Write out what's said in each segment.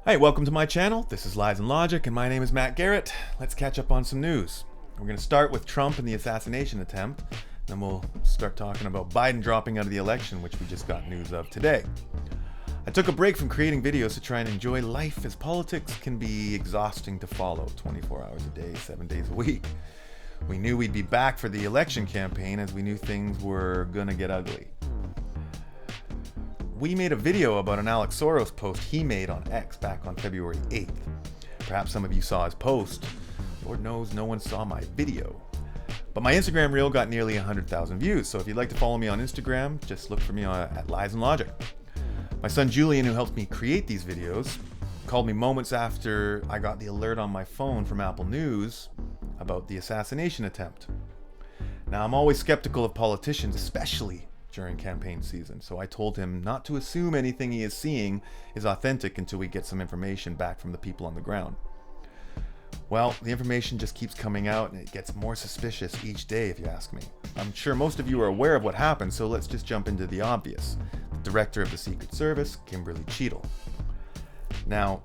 Hi, welcome to my channel. This is Lies and Logic, and my name is Matt Garrett. Let's catch up on some news. We're going to start with Trump and the assassination attempt. Then we'll start talking about Biden dropping out of the election, which we just got news of today. I took a break from creating videos to try and enjoy life, as politics can be exhausting to follow 24 hours a day, 7 days a week. We knew we'd be back for the election campaign, as we knew things were gonna get ugly. We made a video about an Alex Soros post he made on X back on February 8th. Perhaps some of you saw his post. Lord knows no one saw my video. But my Instagram reel got nearly 100,000 views, so if you'd like to follow me on Instagram, just look for me at Lies and Logic. My son Julian, who helped me create these videos, called me moments after I got the alert on my phone from Apple News about the assassination attempt. Now, I'm always skeptical of politicians, especially during campaign season, so I told him not to assume anything he is seeing is authentic until we get some information back from the people on the ground. Well, the information just keeps coming out and it gets more suspicious each day, if you ask me. I'm sure most of you are aware of what happened, so let's just jump into the obvious. The director of the Secret Service, Kimberly Cheadle. Now,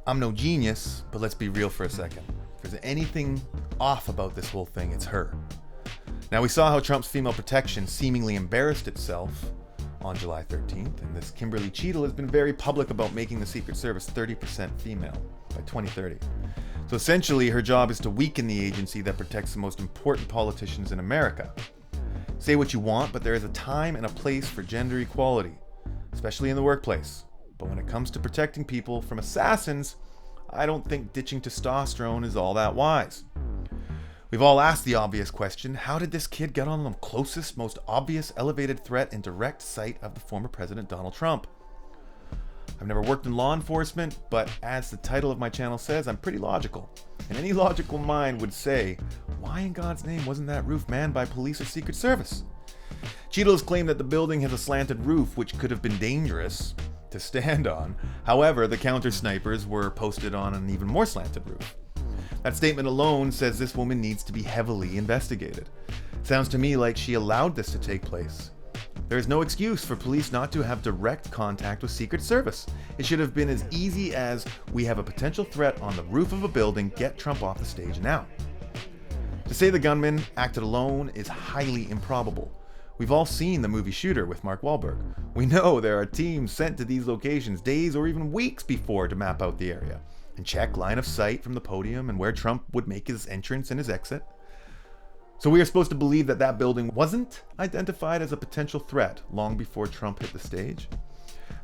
I'm no genius, but let's be real for a second. If there's anything off about this whole thing, it's her. Now, we saw how Trump's female protection seemingly embarrassed itself on July 13th, and this Kimberly Cheadle has been very public about making the Secret Service 30% female by 2030. So essentially, her job is to weaken the agency that protects the most important politicians in America. Say what you want, but there is a time and a place for gender equality, especially in the workplace. But when it comes to protecting people from assassins, I don't think ditching testosterone is all that wise. We've all asked the obvious question, how did this kid get on the closest, most obvious elevated threat in direct sight of the former President Donald Trump? I've never worked in law enforcement, but as the title of my channel says, I'm pretty logical. And any logical mind would say, why in God's name wasn't that roof manned by police or Secret Service? Cheadle has claimed that the building has a slanted roof, which could have been dangerous to stand on. However, the counter snipers were posted on an even more slanted roof. That statement alone says this woman needs to be heavily investigated. Sounds to me like she allowed this to take place. There is no excuse for police not to have direct contact with Secret Service. It should have been as easy as, we have a potential threat on the roof of a building, get Trump off the stage now. To say the gunman acted alone is highly improbable. We've all seen the movie Shooter with Mark Wahlberg. We know there are teams sent to these locations days or even weeks before to map out the area and check line of sight from the podium and where Trump would make his entrance and his exit. So we are supposed to believe that that building wasn't identified as a potential threat long before Trump hit the stage?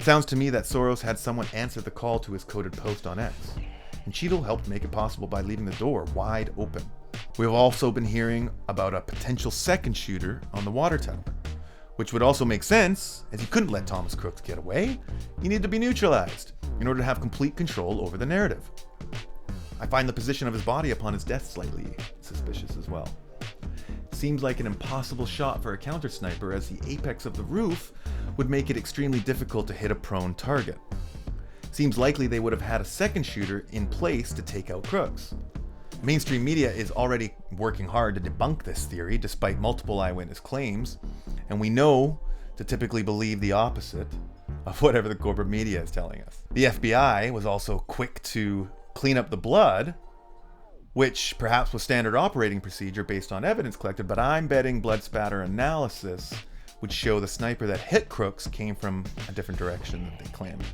Sounds to me that Soros had someone answer the call to his coded post on X, and Cheadle helped make it possible by leaving the door wide open. We have also been hearing about a potential second shooter on the water tower, which would also make sense, as you couldn't let Thomas Crooks get away. He needed to be neutralized in order to have complete control over the narrative. I find the position of his body upon his death slightly suspicious as well. Seems like an impossible shot for a counter sniper, as the apex of the roof would make it extremely difficult to hit a prone target. Seems likely they would have had a second shooter in place to take out Crooks. Mainstream media is already working hard to debunk this theory despite multiple eyewitness claims, and we know to typically believe the opposite of whatever the corporate media is telling us. The FBI was also quick to clean up the blood, which perhaps was standard operating procedure based on evidence collected, but I'm betting blood spatter analysis would show the sniper that hit Crooks came from a different direction than they claimed.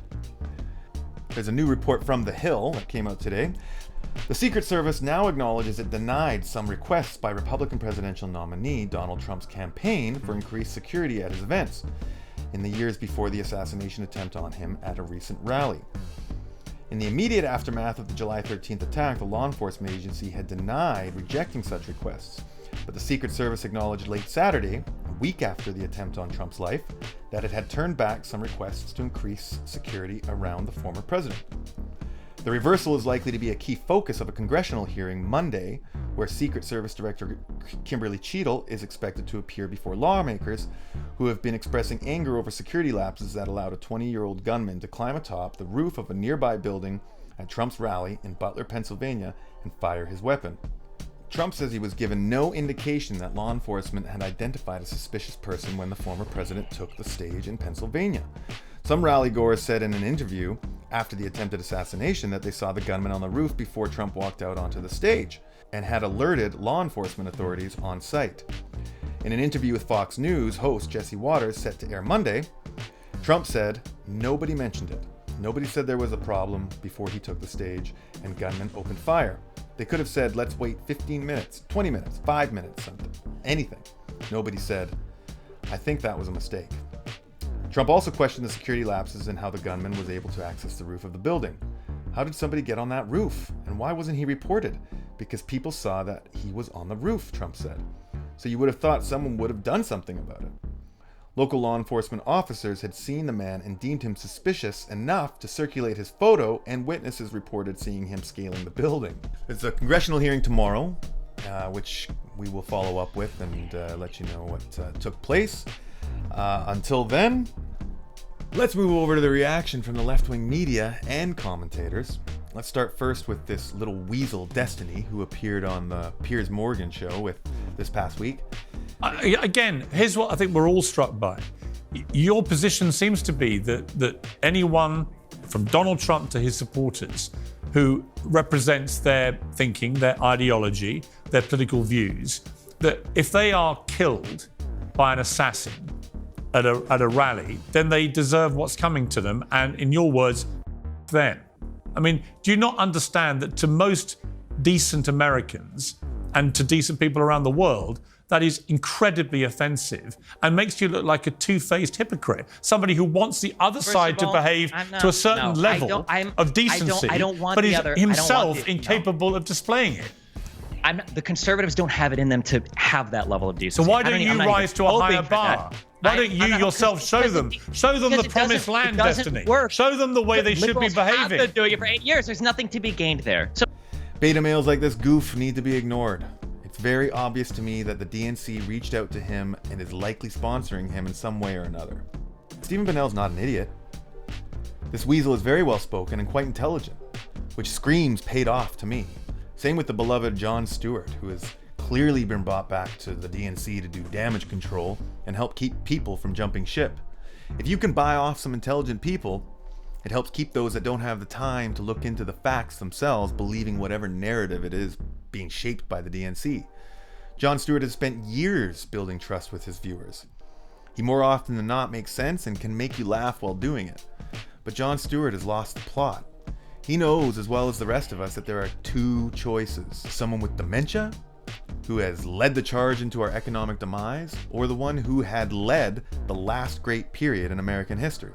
There's a new report from The Hill that came out today. The Secret Service now acknowledges it denied some requests by Republican presidential nominee Donald Trump's campaign for increased security at his events in the years before the assassination attempt on him at a recent rally. In the immediate aftermath of the July 13th attack, the law enforcement agency had denied rejecting such requests, but the Secret Service acknowledged late Saturday, a week after the attempt on Trump's life, that it had turned back some requests to increase security around the former president. The reversal is likely to be a key focus of a congressional hearing Monday, where Secret Service Director Kimberly Cheadle is expected to appear before lawmakers who have been expressing anger over security lapses that allowed a 20-year-old gunman to climb atop the roof of a nearby building at Trump's rally in Butler, Pennsylvania, and fire his weapon. Trump says he was given no indication that law enforcement had identified a suspicious person when the former president took the stage in Pennsylvania. Some rally-goers said in an interview after the attempted assassination that they saw the gunman on the roof before Trump walked out onto the stage and had alerted law enforcement authorities on site. In an interview with Fox News host Jesse Waters, set to air Monday, Trump said nobody mentioned it. Nobody said there was a problem before he took the stage and gunmen opened fire. They could have said, let's wait 15 minutes, 20 minutes, 5 minutes, something, anything. Nobody said, I think that was a mistake. Trump also questioned the security lapses and how the gunman was able to access the roof of the building. How did somebody get on that roof? And why wasn't he reported? Because people saw that he was on the roof, Trump said. So you would have thought someone would have done something about it. Local law enforcement officers had seen the man and deemed him suspicious enough to circulate his photo, and witnesses reported seeing him scaling the building. There's a congressional hearing tomorrow, which we will follow up with and let you know what took place. Until then, let's move over to the reaction from the left-wing media and commentators. Let's start first with this little weasel, Destiny, who appeared on the Piers Morgan show this past week. Again, here's what I think we're all struck by. Your position seems to be that anyone from Donald Trump to his supporters who represents their thinking, their ideology, their political views, that if they are killed by an assassin at a rally, then they deserve what's coming to them, and in your words, them. I mean, do you not understand that to most decent Americans and to decent people around the world, that is incredibly offensive and makes you look like a two-faced hypocrite, somebody who wants the other side to behave to a certain level of decency, but is himself incapable of displaying it. The conservatives don't have it in them to have that level of decency. So why don't you rise to a higher bar? Why don't you yourself show them the promised land, Destiny? Show them the way they should be behaving. Have been doing it for 8 years. There's nothing to be gained there. So beta males like this goof need to be ignored. It's very obvious to me that the DNC reached out to him and is likely sponsoring him in some way or another. Steven Bonnell's not an idiot. This weasel is very well spoken and quite intelligent, which screams paid off to me. Same with the beloved Jon Stewart, who has clearly been brought back to the DNC to do damage control and help keep people from jumping ship. If you can buy off some intelligent people, it helps keep those that don't have the time to look into the facts themselves believing whatever narrative it is being shaped by the DNC. Jon Stewart has spent years building trust with his viewers. He more often than not makes sense and can make you laugh while doing it. But Jon Stewart has lost the plot. He knows as well as the rest of us that there are two choices. Someone with dementia, who has led the charge into our economic demise, or the one who had led the last great period in American history.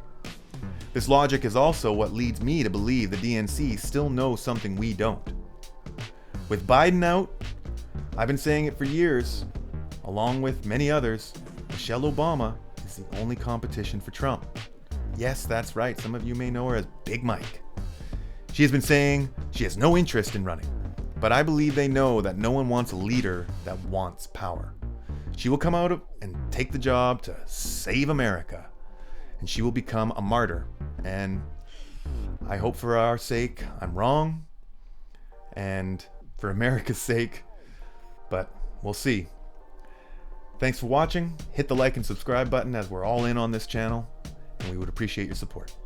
This logic is also what leads me to believe the DNC still knows something we don't. With Biden out, I've been saying it for years, along with many others, Michelle Obama is the only competition for Trump. Yes, that's right, some of you may know her as Big Mike. She has been saying she has no interest in running, but I believe they know that no one wants a leader that wants power. She will come out and take the job to save America, and she will become a martyr. And I hope for our sake I'm wrong, and for America's sake, but we'll see. Thanks for watching. Hit the like and subscribe button as we're all in on this channel, and we would appreciate your support.